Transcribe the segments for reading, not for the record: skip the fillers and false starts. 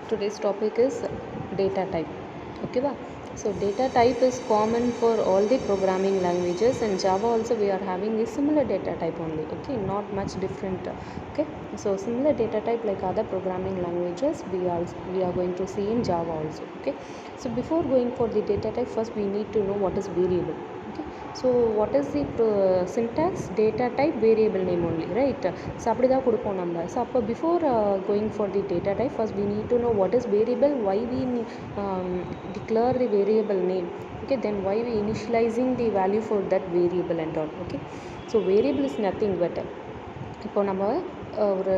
Today's topic is data type. Okay va? So data type is common for all the programming languages, and Java also we are having a similar data type only. Okay, not much different. Okay, so similar data type like other programming languages we are going to see in Java also. Okay, so before going for the data type, first we need to know what is variable. Okay, so what is the syntax? Data type variable name only, right? So அப்படி தான் கொடுப்போம் நம்ம. So அப்போ before going for the data type, first we need to know what is variable, why we declare the variable name. Okay, then why we initializing the value for that variable and all. Okay, so variable is nothing but இப்போ நம்ம ஒரு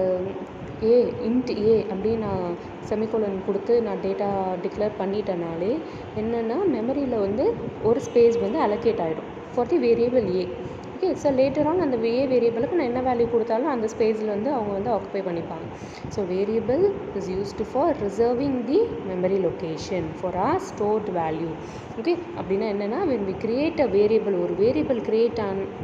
int ஏ அப்படின்னு நான் semicolon கொடுத்து நான் data declare பண்ணிட்டனாலே என்னென்னா மெமரியில் வந்து ஒரு ஸ்பேஸ் வந்து அலோகேட் ஆகிடும் for the variable A. Okay, so later on அந்த ஏ வேரியபிளுக்கு நான் என்ன வேல்யூ கொடுத்தாலும் அந்த ஸ்பேஸில் வந்து அவங்க வந்து ஆக்குபை பண்ணிப்பாங்க. So variable is used for reserving the memory location for a stored value. Okay, அப்படின்னா என்னென்னா when we create a variable, ஒரு வேரியபிள் க்ரியேட்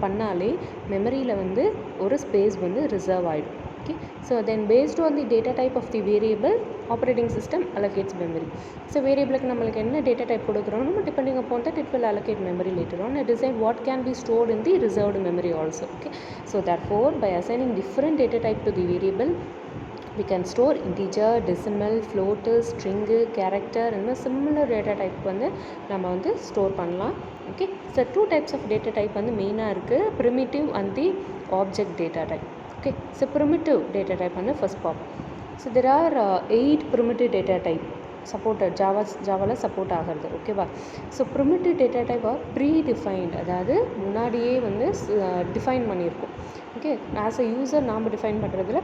பண்ணாலே மெமரியில் வந்து ஒரு ஸ்பேஸ் வந்து ரிசர்வ் ஆகிடும். Okay, so then based on the data type of the variable, operating system allocates memory. So variable க்கு நம்மளுக்கு என்ன data type கொடுக்குறோம், depending upon that it will allocate memory later on and decide what can be stored in the reserved memory also. Okay, so therefore by assigning different data type to the variable, we can store integer, decimal, float, string, character and similar data type வந்து நம்ம வந்து store பண்ணலாம். Okay, so two types of data type வந்து மெயினாக இருக்குது, primitive and the object data type. Okay, so primitive data type on the first part. So there are 8 primitive data type supported Java support ஆகிறது. ஓகேவா? So primitive data type are predefined, அதாவது முன்னாடியே வந்து define பண்ணியிருக்கோம். Okay, as a user நாம் define பண்ணுறதுல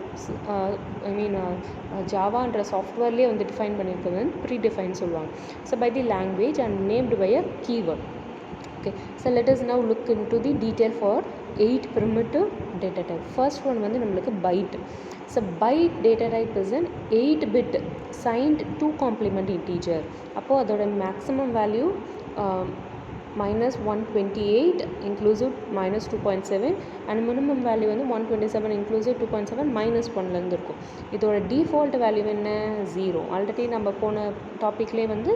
ஜாவான்ற சாஃப்ட்வேர்லேயே வந்து டிஃபைன் பண்ணியிருக்கிறது வந்து ப்ரீடிஃபைன் சொல்லுவாங்க. So by the language and named by a keyword. Okay, so let us now look into the detail for 8 primitive data type. First one வந்து நம்மளுக்கு byte. So byte data type is an 8-bit signed 2 complement integer. அப்போ அதோட maximum value -128 inclusive -2.7 and minimum value வந்து 127 inclusive 2.7 -1லேருந்து இருக்கும். இதோட default value என்ன? 0. Already நம்ம போன டாப்பிக்லேயே வந்து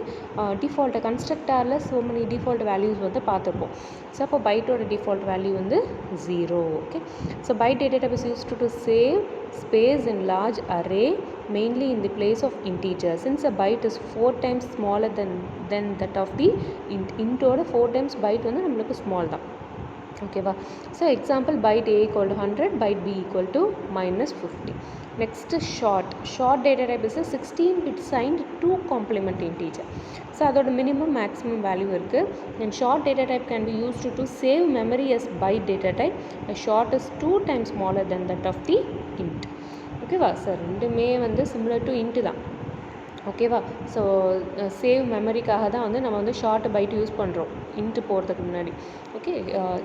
டிஃபால்ட்டை கன்ஸ்ட்ரக்டாரில் ஸோ மெனி டிஃபால்ட் வேல்யூஸ் வந்து பார்த்துருப்போம். ஸோ அப்போ பைட்டோட டிஃபால்ட் வேல்யூ வந்து 0. Okay, so byte data type is used to save space in large array mainly in the place of integer. Since a byte is 4 times smaller than that of the int ஓட 4 times byte வந்து நம்மளுக்கு small தான். ஓகேவா? So example byte a equal to 100, byte b equal to -50. Next short data type is a 16-bit signed 2 complement integer. So அதோட minimum maximum value இருக்குது. and short data type can be used to save memory as byte data type. a short is 2 times smaller than that of the int. ஓகேவா? Sir ரெண்டுமே வந்து similar to into தான். ஓகேவா? So save மெமரிக்காக தான் வந்து நம்ம வந்து ஷார்ட் பைட் யூஸ் பண்ணுறோம் இன்ட்டு போகிறதுக்கு முன்னாடி. ஓகே,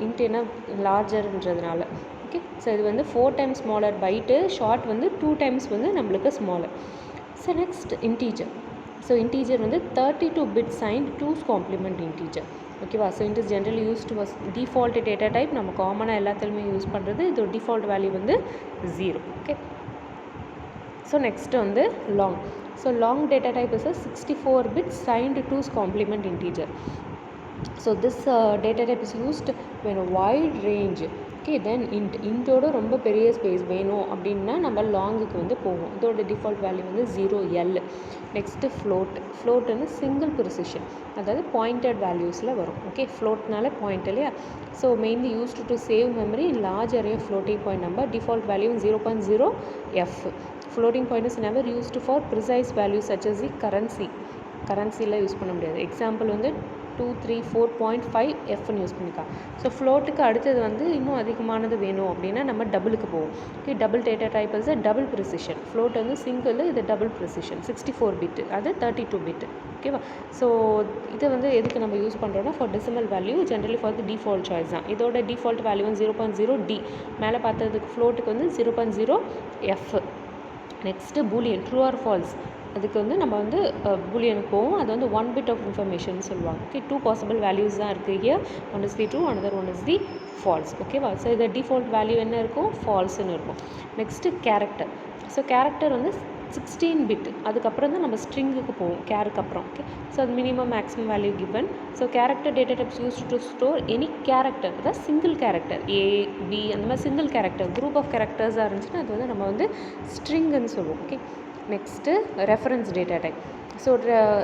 இன்ட்டு என்ன லார்ஜர்ன்றதுனால. ஓகே, ஸோ இது வந்து 4 times ஸ்மாலர் பைட்டு, ஷார்ட் வந்து 2 times வந்து நம்மளுக்கு smaller. So next integer. So integer வந்து 32-bit signed 2's complement integer. ஓகேவா? So it is generally used was default data type. நம்ம காமனாக எல்லாத்துலேயுமே யூஸ் பண்ணுறது. இதோட டிஃபால்ட் வேல்யூ வந்து 0. ஓகே, ஸோ நெக்ஸ்ட் வந்து long. So long data type is a 64-bit signed 2's complement integer. So this data type is used when a wide range. Okay, then intோட ரொம்ப பெரிய space வேணும் அப்படின்னா நம்ம லாங்குக்கு வந்து போவோம். இதோட டிஃபால்ட் வேல்யூ வந்து 0L. நெக்ஸ்ட்டு ஃப்ளோட் வந்து சிங்கிள் ப்ரிசிஷன், அதாவது பாயிண்டட் வேல்யூஸில் வரும். ஓகே, ஃப்ளோட்னால பாயிண்ட் இல்லையா? So mainly used to save memory in large array floating point number. Default value 0.0F. floating point is never used for precise values such as the கரன்சியில் use பண்ண முடியாது. Example வந்து 2, 3, 4.5 Fன்னு use பண்ணிக்கலாம். So ஃப்ளோட்டுக்கு அடுத்தது வந்து இன்னும் அதிகமானது வேணும் அப்படின்னா நம்ம டபுளுக்கு போவோம். Okay, double data type is double precision. Float வந்து சிங்கிள், இது டபுள் ப்ரிசிஷன் 64-bit, அது 32-bit. ஓகேவா? ஸோ இதை வந்து எதுக்கு நம்ம யூஸ் பண்ணுறோன்னா for decimal value, generally for the default choice தான். இதோட டிஃபால்ட் வேல்யூ வந்து 0.0D. மேலே பார்த்ததுக்கு ஃப்ளோட்டுக்கு வந்து 0.0F. Next Boolean, true or falls. அதுக்கு வந்து நம்ம வந்து பூலியனுக்கு போவோம். அது வந்து 1 bit of information சொல்லுவாங்க. ஓகே, 2 possible values தான் இருக்குது here. one is the true, another one is the false. ஓகேவா? ஸோ இது டிஃபால்ட் வேல்யூ என்ன இருக்கும்? ஃபால்ஸ்ன்னு இருக்கும். Next character. ஸோ கேரக்டர் வந்து 16 பிட் அதுக்கப்புறம் தான் நம்ம ஸ்ட்ரிங்குக்கு போவோம் கேருக்கு அப்புறம். ஓகே, ஸோ அது minimum maximum value given. So character data types use to store any character, அதாவது சிங்கிள் கேரக்டர் ஏ பி அந்த மாதிரி சிங்கிள் கேரக்டர். குரூப் ஆஃப் கேரக்டர்ஸாக இருந்துச்சுன்னா அது வந்து நம்ம வந்து ஸ்ட்ரிங்குன்னு சொல்லுவோம். Okay, next reference data type. So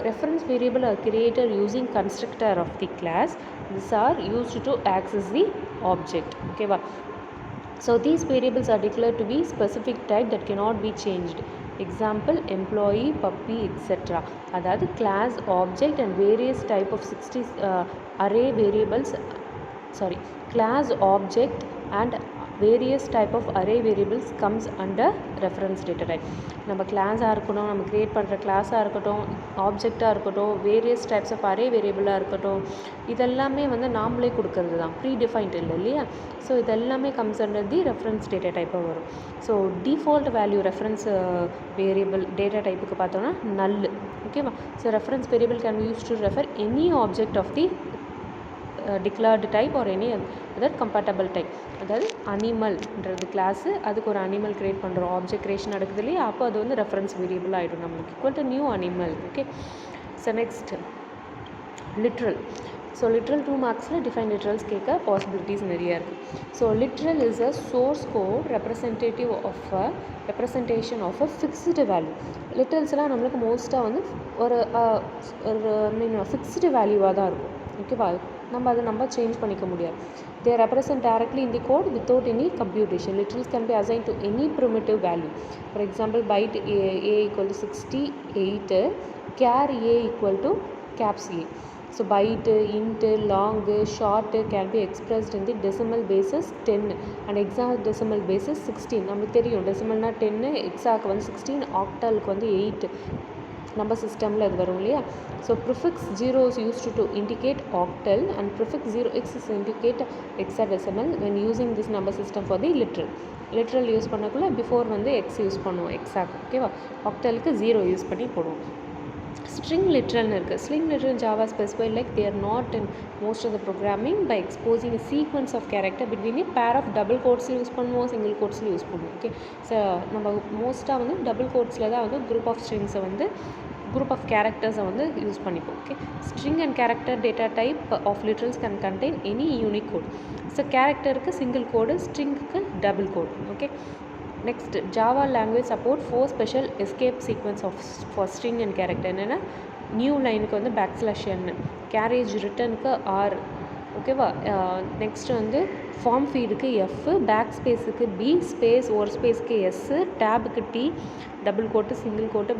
reference variable are created using constructor of the class. These are used to access the object. Okay, so these variables are declared to be specific type that cannot be changed. Example, employee, puppy, etc. அதாவது class, object and various type of 60 array variables. Sorry, class, object and various type of array variables comes under reference data type. நம்ம கிளாஸாக இருக்கட்டும், நம்ம create பண்ணுற கிளாஸாக இருக்கட்டும், ஆப்ஜெக்டாக இருக்கட்டும், various types of array வேரியபிளாக இருக்கட்டும், இதெல்லாமே வந்து நாமளே கொடுக்கறது தான், ப்ரீ டிஃபைன்ட் இல்லை இல்லையா. ஸோ இதெல்லாமே comes under the reference data டைப்பாக வரும். So default value reference variable data டைப்புக்கு பார்த்தோன்னா நல். ஓகேவா. So reference variable can use to refer any object of the declared type or any other compatible type. அதாவது அனிமல்ன்றது class, அதுக்கு ஒரு animal create பண்ணுறோம், object creation நடக்குது இல்லையா, அப்போ அது வந்து ரெஃபரன்ஸ் வேரியபிள் ஆகிடும் நம்மளுக்கு, equal to new animal. Okay, so next literal. So literal 2 மார்க்ஸில் டிஃபைன் லிட்ரல்ஸ் கேட்க பாசிபிலிட்டிஸ் நிறையா இருக்குது. So literal is a source code representative of a representation of a fixed value. லிட்ரல்ஸ்லாம் நம்மளுக்கு மோஸ்ட்டாக வந்து ஒரு ஃபிக்ஸ்டு வேல்யூவாக தான் இருக்கும். ஓகேவா, நம்ம அதை நம்ம சேஞ்ச் பண்ணிக்க முடியாது. They represent directly in the code without any computation. Literals can be assigned to any primitive value. For example, byte a equal to 68, char a equal to caps a. So byte, int, long, short can be expressed in the decimal basis 10 and hexadecimal basis 16. நமக்கு தெரியும் டெசிமல்னா 10, எக்ஸாக்கு வந்து 16, ஆக்டலுக்கு வந்து 8 நம்ம சிஸ்டமில் அது வரும் இல்லையா. So prefix 0 is used to indicate octal and prefix 0x is indicate hexadecimal when using this number system for the literal. Literal use பண்ணக்குள்ள பிஃபோர் வந்து எக்ஸ் யூஸ் பண்ணுவோம், எக்ஸாக். ஓகேவா, ஆக்டலுக்கு 0 யூஸ் பண்ணி போடுவோம். ஸ்ட்ரிங் லிட்ரல்னு இருக்குது. String literal Java specify like they are not in most of the programming by exposing a sequence of character between a pair of double quotes use பண்ணுவோம், சிங்கிள் கோட்ஸில் யூஸ் பண்ணுவோம். ஓகே, ஸோ நம்ம மோஸ்ட்டாக வந்து double கோட்ஸில் தான் வந்து group of ஸ்ட்ரிங்ஸை வந்து group of characters வந்து use பண்ணிப்போம். Okay, string and character data type of literals can contain any unicode. So கேரக்டருக்கு சிங்கிள் கோடு, ஸ்ட்ரிங்குக்கு double quote. Okay, next Java language support 4 special escape sequence of for string and character. என்னென்னா new லைனுக்கு வந்து \n, carriage ரிட்டனுக்கு r. ஓகேவா, next வந்து form ஃபீடுக்கு f, back ஸ்பேஸுக்கு b, ஸ்பேஸ் ஒரு ஸ்பேஸ்க்கு s, டேபுக்கு t, double quote, single quote,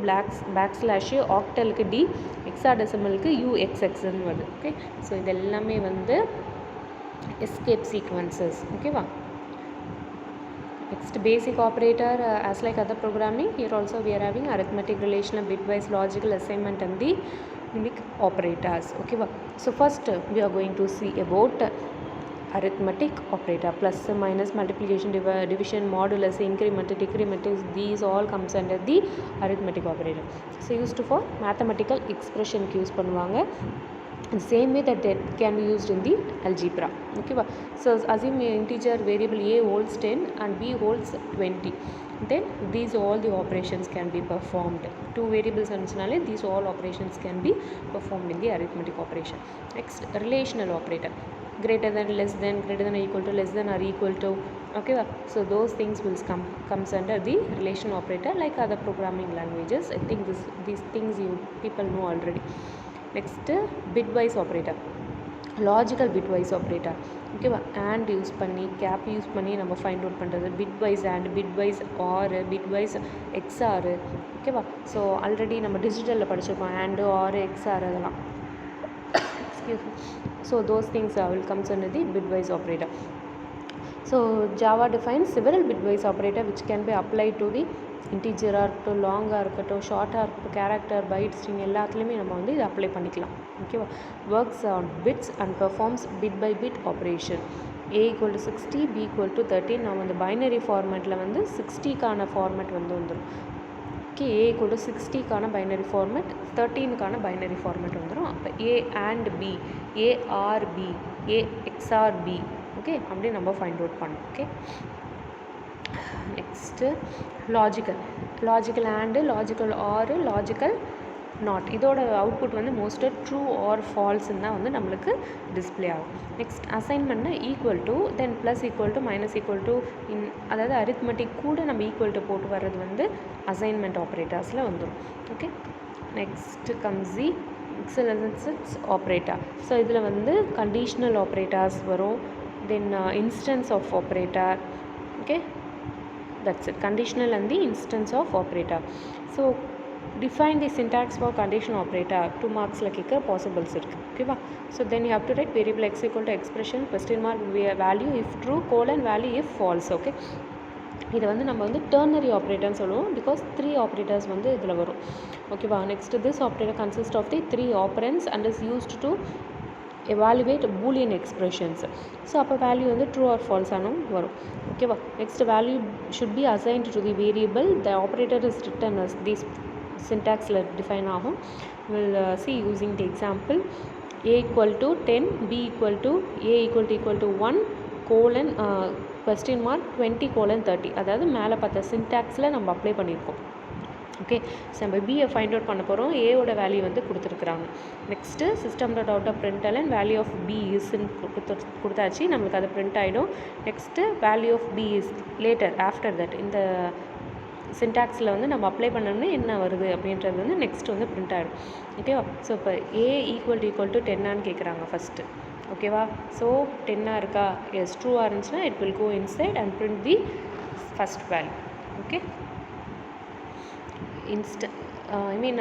back / ஆக்டலுக்கு d, ஹெக்ஸாடெசிமலுக்கு uxxன்னு வருது. ஓகே, ஸோ இது எல்லாமே வந்து எஸ்கேப் சீக்வன்சஸ். ஓகேவா, next basic operator as like other programming, here also we are having arithmetic, relational, bitwise, logical, assignment and the unique operators. Okay, so first we are going to see about arithmetic operator, plus, minus, multiplication, division, modulus, increment, decrement, these all comes under the arithmetic operator. So used for mathematical expression use பண்ணுவாங்க. The same way that can be used in the algebra. Okay, so assume integer variable a holds 10 and b holds 20, then these all the operations can be performed. Two variables and these all operations can be performed in the arithmetic operation. Next, relational operator, greater than, less than, greater than or equal to, less than or equal to. Okay, so those things will comes under the relational operator like other programming languages. I think these things you people know already. Next, bitwise operator, logical bitwise operator. ஓகேவா, and use பண்ணி cab use பண்ணி நம்ம find out பண்ணுறது bitwise and, bitwise or, bitwise XOR. ஓகேவா, so already நம்ம டிஜிட்டலில் படிச்சிருக்கோம் and, or, XOR அதெல்லாம். Excuse me. So those things will comes under the bitwise operator. So Java defines several bitwise operator which can be applied to the இன்டீஜராக இருக்கட்டும், லாங்காக இருக்கட்டும், ஷார்ட்டாக இருக்கட்டும், கேரக்டர், பைட், ஸ்ட்ரிங் எல்லாத்துலேயுமே நம்ம வந்து இதை அப்ளை பண்ணிக்கலாம். ஓகேவா, works on bits and performs bit by bit operation. a equal to 60, b equal to 13. நம்ம வந்து பைனரி ஃபார்மேட்டில் வந்து 60க்கான ஃபார்மேட் வந்து வந்துடும். ஓகே, a equal to 60க்கான பைனரி ஃபார்மேட், 13க்கான பைனரி ஃபார்மேட் வந்துடும். அப்போ a and b, a or b, a XOR b. Okay, அப்படி நம்ம ஃபைண்ட் அவுட் பண்ணோம். Okay, next logical. Logical and, logical or, logical not. இதோட அவுட்புட் வந்து மோஸ்ட்டாக ட்ரூ ஆர் ஃபால்ஸ்ன்னு தான் வந்து நம்மளுக்கு டிஸ்பிளே ஆகும். நெக்ஸ்ட் அசைன்மெண்ட்னா equal to, then plus equal to, minus equal to, அதாவது அரித்மெட்டிக் கூட நம்ம ஈக்குவல் டு போட்டு வர்றது வந்து அசைன்மெண்ட் ஆப்ரேட்டர்ஸில் வந்துடும். Okay, next comes the excellence operator. So இதில் வந்து கண்டிஷ்னல் ஆப்ரேட்டர்ஸ் வரும், then instance of operator. Okay, that's it, conditional and the instance of operator. So define the syntax for conditional operator. 2 marks la kekka possibles irukku. Okay va? So then you have to write variable x equal to expression question mark value if true colon value if false. Okay, இது வந்து நம்ம வந்து ternary ஆப்ரேட்டர்னு சொல்லுவோம், because 3 operators வந்து இதில் வரும். ஓகேவா? Next this operator consist of the 3 operands and is used to evaluate boolean expressions. So அப்போ வேல்யூ வந்து ட்ரூ ஆர் ஃபால்ஸ் ஆனும் வரும். ஓகேவா? Next value should be assigned to the variable the operator is written as these சின்டாக்ஸில் define ஆகும். Will see using the example a equal to 10, b equal to a equal to 1 colon question mark 20 colon 30. அதாவது மேலே பார்த்த சின்டாக்ஸில் நம்ம apply பண்ணியிருக்கோம். Okay, so நம்ம பியை find out பண்ண போகிறோம். ஏவோட வேல்யூ வந்து கொடுத்துருக்குறாங்க. Next system dot out of println value of B இஸ்ன்னு கொடுத்தாச்சு, நம்மளுக்கு அது பிரிண்ட் ஆகிடும். Next value of B is later after that இந்த சின்டாக்ஸில் வந்து நம்ம அப்ளை பண்ணோம்னா என்ன வருது அப்படின்றது வந்து நெக்ஸ்ட் வந்து பிரிண்ட் ஆகிடும். ஓகேவா? ஸோ இப்போ ஏ ஈக்குவல் டு 10 கேட்குறாங்க ஃபஸ்ட்டு. ஓகேவா? ஸோ 10 இருக்கா? எஸ், ட்ரூவாக இருந்துச்சுன்னா it will go inside and print the first value. Okay,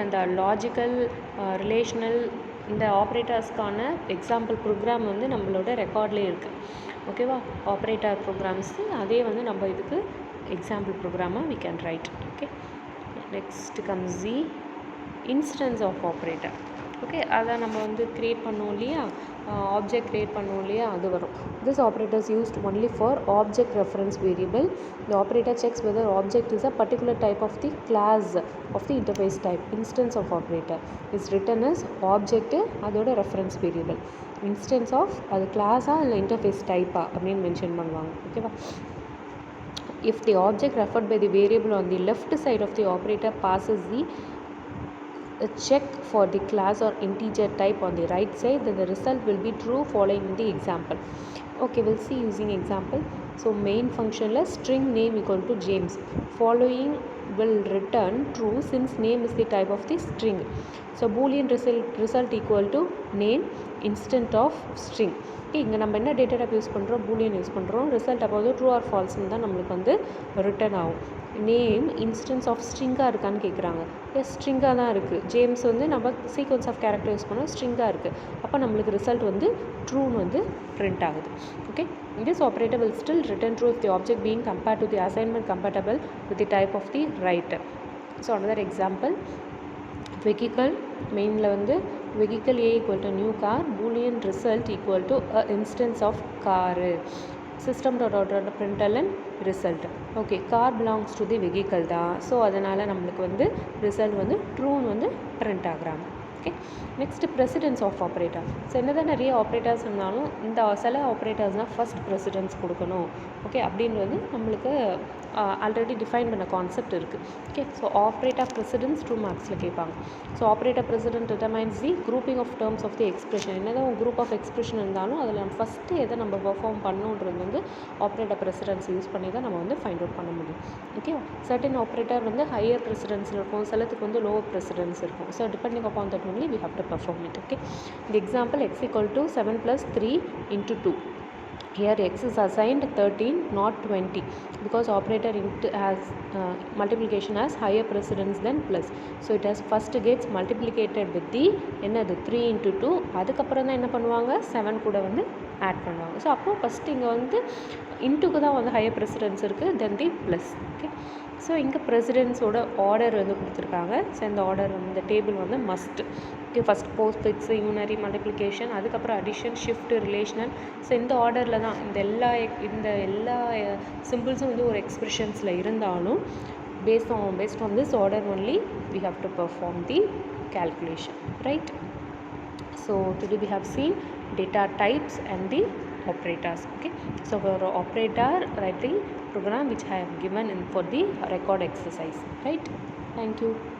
அந்த லாஜிக்கல் ரிலேஷனல் இந்த ஆப்ரேட்டர்ஸ்க்கான எக்ஸாம்பிள் ப்ரோக்ராம் வந்து நம்மளோட ரெக்கார்ட்லேயே இருக்குது. ஓகேவா? ஆப்ரேட்டர் ப்ரோக்ராம்ஸு அதே வந்து நம்ம இதுக்கு எக்ஸாம்பிள் ப்ரோக்ராமாக we can write. Okay, next comes the instance of operator. Okay, அதை நம்ம வந்து க்ரியேட் பண்ணுவோம் இல்லையா, ஆப்ஜெக்ட் க்ரியேட் பண்ணுவோம் இல்லையா, அது வரும். This operator is used only for object reference variable. The operator checks whether object is a particular type of the class of the interface type. Instance of operator is written as object அதோட reference variable. Instance of அது கிளாஸாக இல்லை interface டைப்பா அப்படின்னு mention பண்ணுவாங்க. ஓகேவா? If the object referred by the variable on the left side of the operator passes the check for the class or integer type on the right side, then the result will be true following the example. Okay, we'll see using example. So main function la string name equal to James. Following will return true since name is the type of the string. So boolean result equal to name instant of string. இங்கே நம்ம என்ன data type use பண்ணுறோம்? Boolean use பண்ணுறோம். Result அப்போ வந்து true R ஃபால்ஸ்ன்னு தான் நம்மளுக்கு வந்து ரிட்டர்ன் ஆகும். நேம் இன்ஸ்டன்ஸ் ஆஃப் ஸ்ட்ரிங்காக இருக்கான்னு கேட்குறாங்க. எஸ், ஸ்ட்ரிங்காக தான் இருக்குது. ஜேம்ஸ் வந்து நம்ம சீக்வன்ஸ் ஆஃப் கேரக்டர் யூஸ் பண்ணோம், ஸ்ட்ரிங்காக இருக்குது. அப்போ நம்மளுக்கு ரிசல்ட் வந்து ட்ரூன்னு வந்து பிரிண்ட் ஆகுது. Okay, this operator will still return true if the object being compared to the assignment compatible with the type of the writer. So another example, vehicle மெயினில் வந்து vehicle A equal to new car, boolean result equal to a instance of car. System dot out dot println result. Okay, car belongs to the vehicle தான். So அதனால் நம்மளுக்கு வந்து result வந்து ட்ரூன்னு வந்து print ஆகுறாங்க. Okay, next precedence of operator. So என்னதான் நிறைய ஆப்ரேட்டர்ஸ் இருந்தாலும் இந்த சில ஆப்ரேட்டர்ஸ்னால் ஃபஸ்ட் ப்ரெசிடென்ஸ் கொடுக்கணும். ஓகே, அப்படின்றது நம்மளுக்கு ஆல்ரெடி டிஃபைன் பண்ண கான்செப்ட் இருக்குது. ஓகே, ஸோ ஆப்ரேட்டர் ப்ரெசிடென்ஸ் 2 மார்க்ஸில் கேட்பாங்க. So operator precedence determines the grouping of terms of the expression. என்னதான் குரூப் ஆஃப் எக்ஸ்பிரஷன் இருந்தாலும் அதில் நம்ம ஃபஸ்ட்டு எதை நம்ம பெர்ஃபார்ம் பண்ணணுன்றது வந்து ஆப்ரேட்டர் ப்ரெசிடென்ஸ் யூஸ் பண்ணி தான் நம்ம வந்து ஃபைண்ட் அவுட் பண்ண முடியும். ஓகே, சர்டன் ஆப்ரேட்டர் வந்து ஹையர் ப்ரெசிடென்ஸில் இருக்கும், சிலத்துக்கு வந்து லோவர் ப்ரெசிடென்ஸ் இருக்கும். So depending upon that only we have to perform it. Okay, the example x equal to 7 plus 3 into 2. Here x is assigned 13 not 20 because operator has multiplication has higher precedence than plus. So it has first gets multiplicated with the என்னது 3 into 2. அதுக்கப்புறம் தான் என்ன பண்ணுவாங்க, 7 கூட வந்து add பண்ணுவாங்க. So அப்போது first இங்கே வந்து இன்ட்டுக்கு தான் வந்து ஹையர் ப்ரெசிடென்ஸ் இருக்குது தென் தி ப்ளஸ். ஓகே, ஸோ இங்கே ப்ரெசிடென்ஸோட ஆர்டர் வந்து கொடுத்துருக்காங்க. ஸோ இந்த ஆர்டர் வந்து இந்த டேபிள் வந்து must. Okay, first post fix, யூனரி, multiplication, அதுக்கப்புறம் அடிஷன், ஷிஃப்ட், ரிலேஷனல். ஸோ இந்த ஆர்டரில் தான் இந்த எல்லா சிம்பிள்ஸும் வந்து ஒரு எக்ஸ்பிரஷன்ஸில் இருந்தாலும் based on this order only we have to perform the calculation, right? So today we have seen data types and the operators. Okay, so for operator, write the program which I have given in for the record exercise. Right? Thank you.